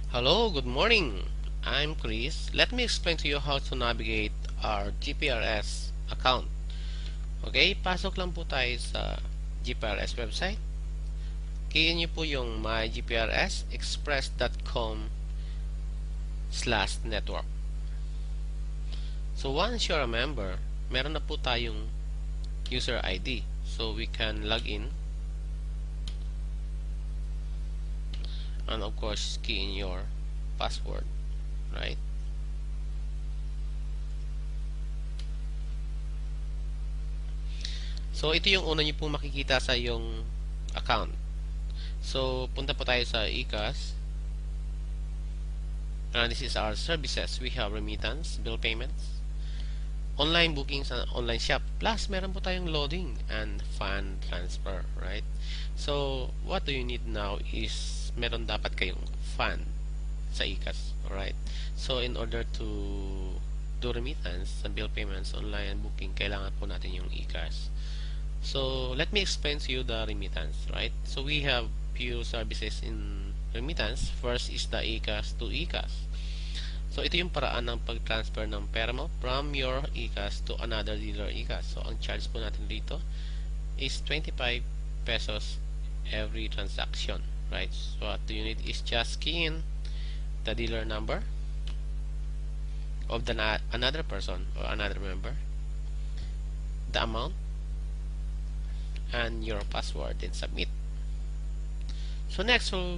Hello, good morning. I'm Chris. Let me explain to you how to navigate our GPRS account. Okay, pasok lang po tayo sa GPRS website. Key niyo po yung mygprsexpress.com/network. So once you're a member, meron na po tayong user ID. So we can log in and of course key in your password, right? So ito yung una niyo pong makikita sa yung account. So punta po tayo sa iCash. This is our services. We have remittance, bill payments, online bookings, and online shop. Plus meron po tayong loading and fund transfer, right? So what do you need now is meron dapat kayong fund sa iCash, alright? So in order to do remittance and bill payments, online and booking, kailangan po natin yung iCash. So let me explain to you the remittance, right? So we have few services in remittance. First is the iCash to iCash. So ito yung paraan ng pag-transfer ng pera mo from your iCash to another dealer iCash. So ang charge po natin dito is 25 pesos every transaction, right? So what you need is just key in the dealer number of another person or another member, the amount, and your password, then submit. So next will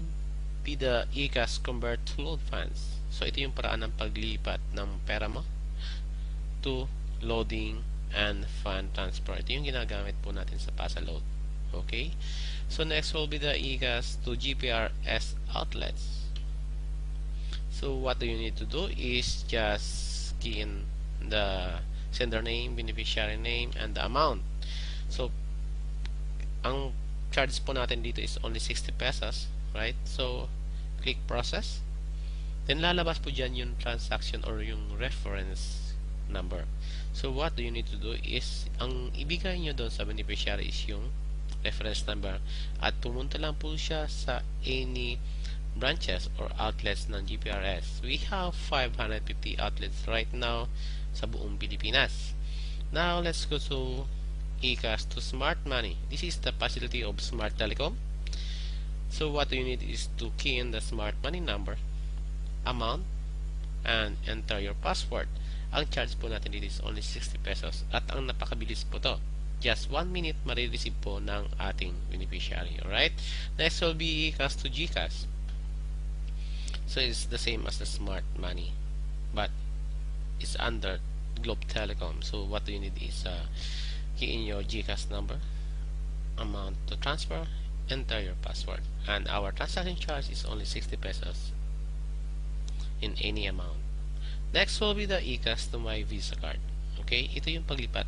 be the iCash convert to load funds. So ito yung paraan ng paglipat ng pera mo to loading and fund transfer. Ito yung ginagamit po natin sa Pasaload. Okay? So next will be the iCash to GPRS outlets. So what do you need to do is just key in the sender name, beneficiary name, and the amount. So ang charge po natin dito is only 60 pesos, right? So click process, then lalabas po dyan yung transaction or yung reference number. So what do you need to do is ang ibigay nyo doon sa beneficiary is yung reference number at pumunta lang po siya sa any branches or outlets ng GPRS. We have 550 outlets right now sa buong Pilipinas. Now let's go to iCash to Smart Money. This is the facility of Smart Telecom. So what you need is to key in the Smart Money number, amount, and enter your password. Ang charge po natin dito is only 60 pesos at ang napakabilis po to. Just 1 minute marireceive po ng ating beneficiary. Alright? Next will be iCash to GCash. So it's the same as the Smart Money, but it's under Globe Telecom. So what you need is key in your GCash number, amount to transfer, enter your password, and our transaction charge is only 60 pesos in any amount. Next will be the iCash to my Visa card. Okay, ito yung paglipat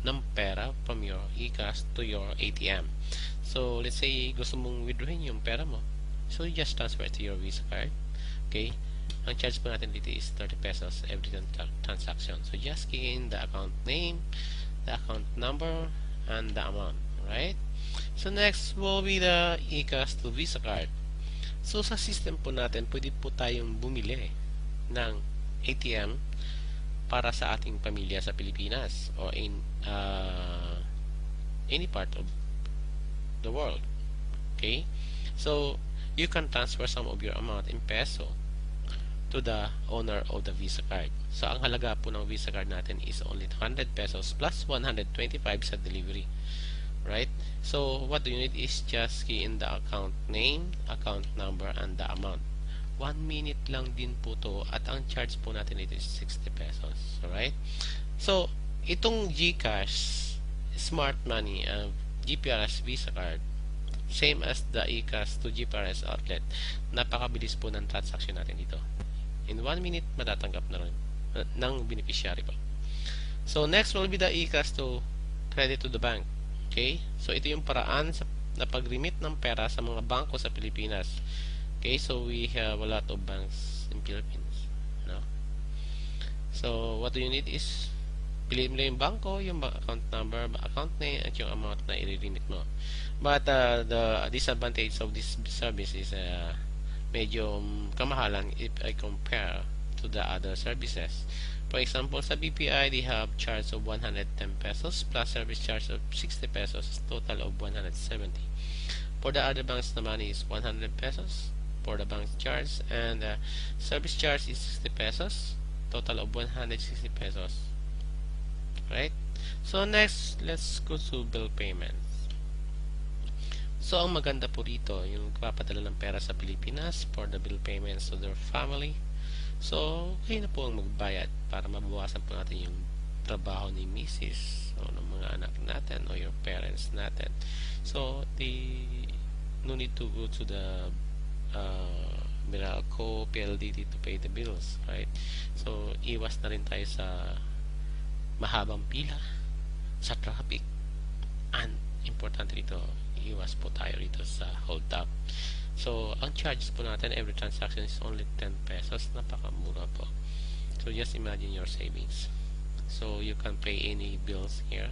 ng pera from your iCash to your ATM. So let's say gusto mong withdrawin yung pera mo, so you just transfer it to your Visa card. Okay, ang charge po natin dito is 30 pesos every transaction. So just key in the account name, the account number, and the amount. Right? So next will be the iCash to Visa card. So sa system po natin, pwede po tayong bumili ng ATM para sa ating pamilya sa Pilipinas or in any part of the world. Okay? So you can transfer some of your amount in peso to the owner of the Visa card. So ang halaga po ng Visa card natin is only 200 pesos plus 125 sa delivery. Right? So what you need is just key in the account name, account number, and the amount. 1 minute lang din po to at ang charge po natin ito is 60 pesos. Alright? So itong GCash, Smart Money, GPRS Visa card, same as the iCash to GPRS outlet. Napakabilis po ng transaction natin dito. In 1 minute, matatanggap na rin ng beneficiary po. So next will be the iCash to credit to the bank. Okay? So ito yung paraan na pag-remit ng pera sa mga bangko sa Pilipinas. Okay? So we have a lot of banks in Philippines. No? So what do you need is piliin mo yung bangko, yung account number, account name, at yung amount na i-remit mo. But the disadvantage of this service is medyo kamahalan if I compare to the other services. For example, sa BPI, they have charge of 110 pesos plus service charge of 60 pesos, total of 170. For the other banks, the money is 100 pesos for the bank charge, and service charge is 60 pesos, total of 160 pesos. Right? So next, let's go to bill payments. So ang maganda po rito, yung nagpapadala ng pera sa Pilipinas for the bill payments to their family. So, kayo na po ang magbayad para mabawasan po natin yung trabaho ni Mrs. o ng mga anak natin o your parents natin. So, no need to go to the Meralco, PLDT to pay the bills, right? So, iwas na rin tayo sa mahabang pila sa traffic, and importante dito, iwas po tayo rito sa hold up. So, ang charges po natin every transaction is only 10 pesos. Napakamura po. So, just imagine your savings. So, you can pay any bills here.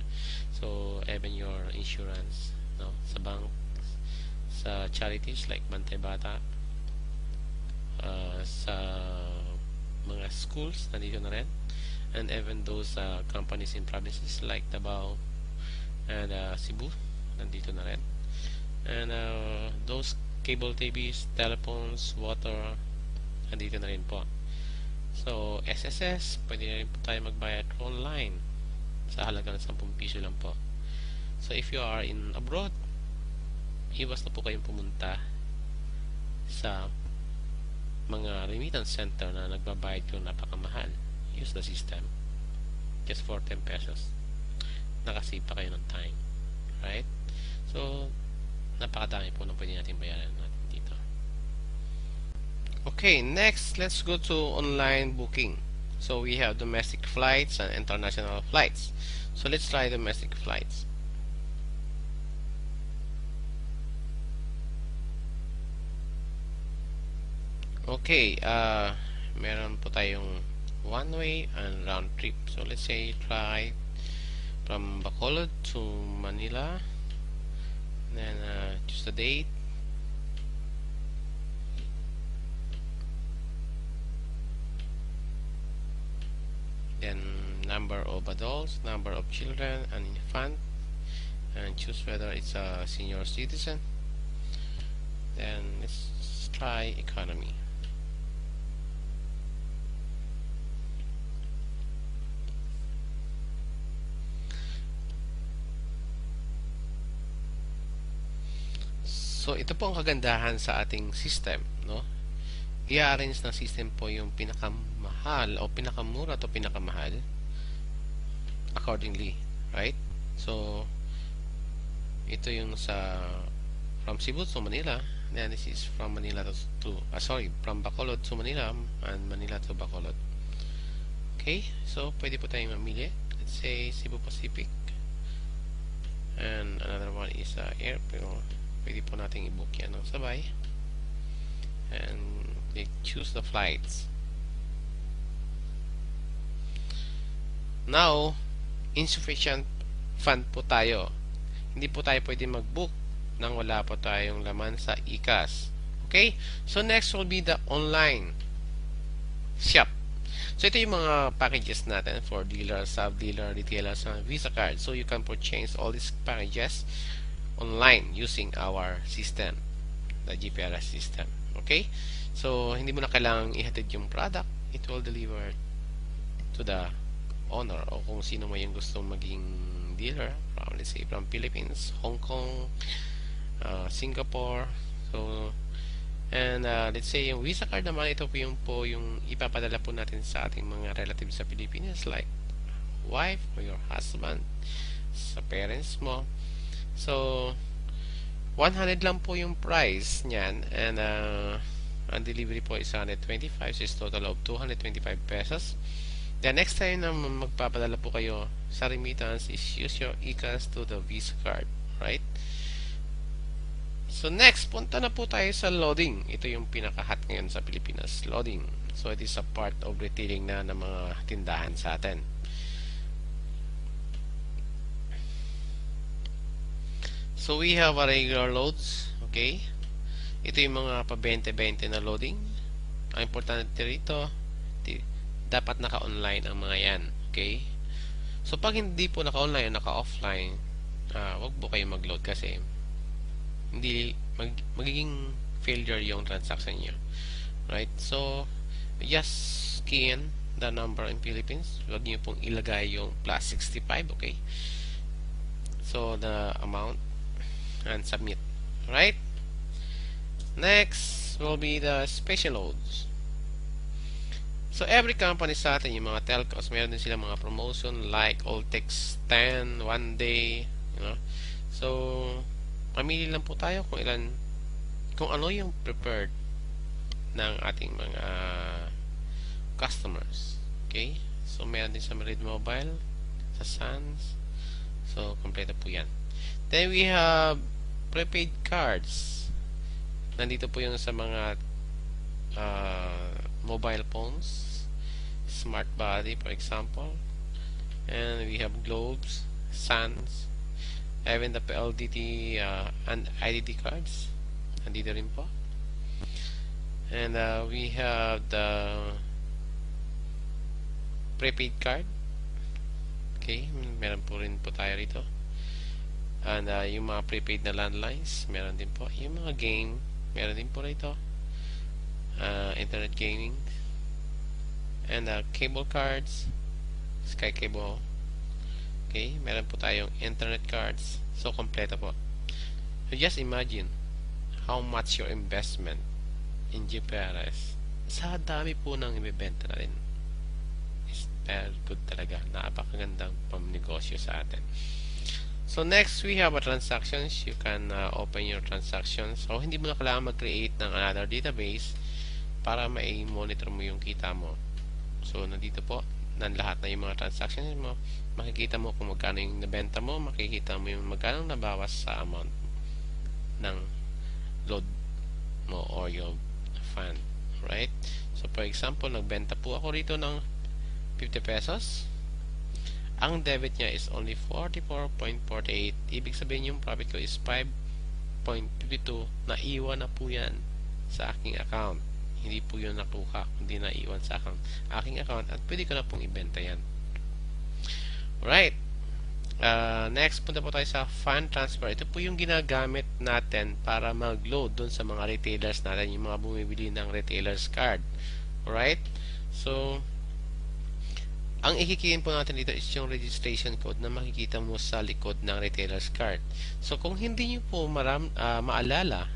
So, even your insurance, no, sa bank, sa charities like Bantay Bata, sa mga schools, nandito na rin. And even those companies in provinces like Davao and Cebu, nandito na rin. And those cable TVs, telephones, water, nandito na rin po. So, SSS, pwede na rin po tayo magbayad online sa halagang 10 piso lang po. So, if you are in abroad, iwas na po kayong pumunta sa mga remittance center na nagbabayad ko napakamahal. Use the system. Just for 10 pesos. Nakasave pa kayo ng time. Right? So, napakadami po na pwede natin bayaran natin dito. Okay, next, let's go to online booking. So, we have domestic flights and international flights. So, let's try domestic flights. Okay, meron po tayong one way and round trip. So, let's say, try from Bacolod to Manila. Then choose the date. Then number of adults, number of children and infant, and choose whether it's a senior citizen. Then let's try economy. So, ito po ang kagandahan sa ating system, no? I-arrange ng system po yung pinakamahal o pinakamura to pinakamahal accordingly, right? So, ito yung sa from Cebu to Manila, then this is from Manila from Bacolod to Manila and Manila to Bacolod. Okay? So, pwede po tayong mamili. Let's say Cebu Pacific, and another one is Airport. Pwede po natin i-book yan ng sabay, and they choose the flights. Now, insufficient fund po tayo. Hindi po tayo pwede mag-book nang wala po tayong laman sa iCash. Okay? So, next will be the online shop. So, ito yung mga packages natin for dealer, sub-dealer, retailers, and Visa card. So, you can purchase all these packages online using our system, the GPRS system. Okay? So, hindi mo na kailangang ihatid yung product. It will deliver to the owner o kung sino mo yung gusto maging dealer from, let's say, from Philippines, Hong Kong, Singapore. So, and let's say yung Visa card naman, ito po yung ipapadala po natin sa ating mga relatives sa Pilipinas like wife or your husband, sa parents mo. So, 100 lang po yung price niyan, and ang delivery po is 125, so it's total of 225 pesos. The next time na magpapadala po kayo sa remittance is use your iCash to the Visa card, right? So, next, punta na po tayo sa loading. Ito yung pinaka-hot ngayon sa Pilipinas, loading. So, it is a part of retailing na ng mga tindahan sa atin. So, we have a regular loads, okay? Ito yung mga pa 20-20 na loading. Ang importante rito, dapat naka-online ang mga yan. Okay? So, pag hindi po naka-online o naka-offline, wag po kayo mag-load kasi hindi magiging failure yung transaction niyo. Right? So, just key in the number in Philippines. Wag niyo pong ilagay yung plus 65, okay? So, the amount and submit. Right? Next will be the special loads. So, every company sa atin, yung mga telcos, meron din sila mga promotion like Alltex 10, 1 day, you know. So, pamili lang po tayo kung ano yung preferred ng ating mga customers. Okay? So, meron din sa Red Mobile, sa Sans. So, kompleto po yan. Then, we have prepaid cards. Nandito po yung sa mga mobile phones, Smart Body, for example. And we have Globes, Sans, even the PLDT and IDD cards. Nandito rin po. And we have the prepaid card. Okay, meron po rin po tayo rito. And yung mga prepaid na landlines, meron din po. Yung mga game, meron din po rito. Internet gaming. And cable cards, Sky Cable. Okay, meron po tayong internet cards. So, kompleto po. So, just imagine how much your investment in GPRS. Sa dami po ng ibibenta na rin. Is very good talaga. Napakagandang pamnegosyo sa atin. So, next, we have a transactions. You can open your transactions. So, hindi mo na kailangan mag-create ng another database para ma-monitor mo yung kita mo. So, nandito po, lahat na yung mga transactions mo. Makikita mo kung magkano yung nabenta mo. Makikita mo yung magkano nabawas sa amount ng load mo or your fund. Right? So, for example, nagbenta po ako rito ng 50 pesos. Ang debit niya is only 44.48. Ibig sabihin yung profit ko is 5.52. Naiwan na po yan sa aking account. Hindi po yun nakuha, kundi naiwan sa aking account at pwede ko na pong ibenta yan. Alright. Next, punta po tayo sa fund transfer. Ito po yung ginagamit natin para mag-load dun sa mga retailers natin, yung mga bumibili ng retailers card. Alright. So, ang ikikiin po natin dito is yung registration code na makikita mo sa likod ng retailer's card. So, kung hindi nyo po maalala,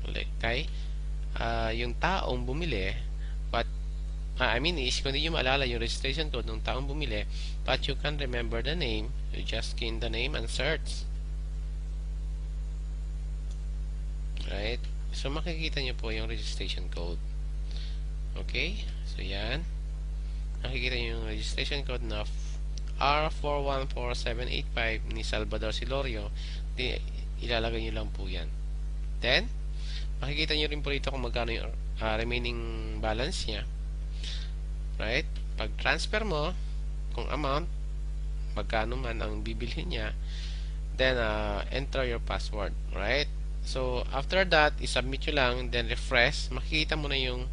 okay, yung taong bumili, but kung hindi nyo maalala yung registration code ng taong bumili, but you can remember the name, you just key in the name and search. Right? So, makikita nyo po yung registration code. Okay? So, yan. Nakikita nyo yung registration code na R414785 ni Salvador Silorio. Ilalagay nyo lang po yan. Then, makikita nyo rin po rito kung magkano yung remaining balance niya. Right? Pag transfer mo, kung amount, magkano man ang bibilhin niya, then enter your password. Right? So, after that, isubmit nyo lang, then refresh, makikita mo na yung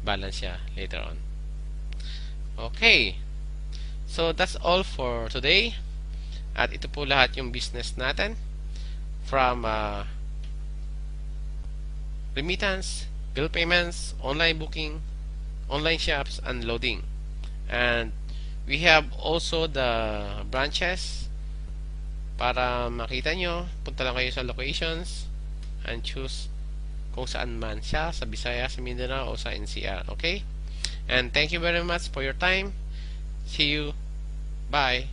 balance niya later on. Okay. So, that's all for today. At ito po lahat yung business natin. From remittance, bill payments, online booking, online shops, and loading. And we have also the branches. Para makita nyo, punta lang kayo sa locations and choose kung saan man siya, sa Visayas, sa Mindanao, o sa NCR. Okay? And thank you very much for your time. See you. Bye.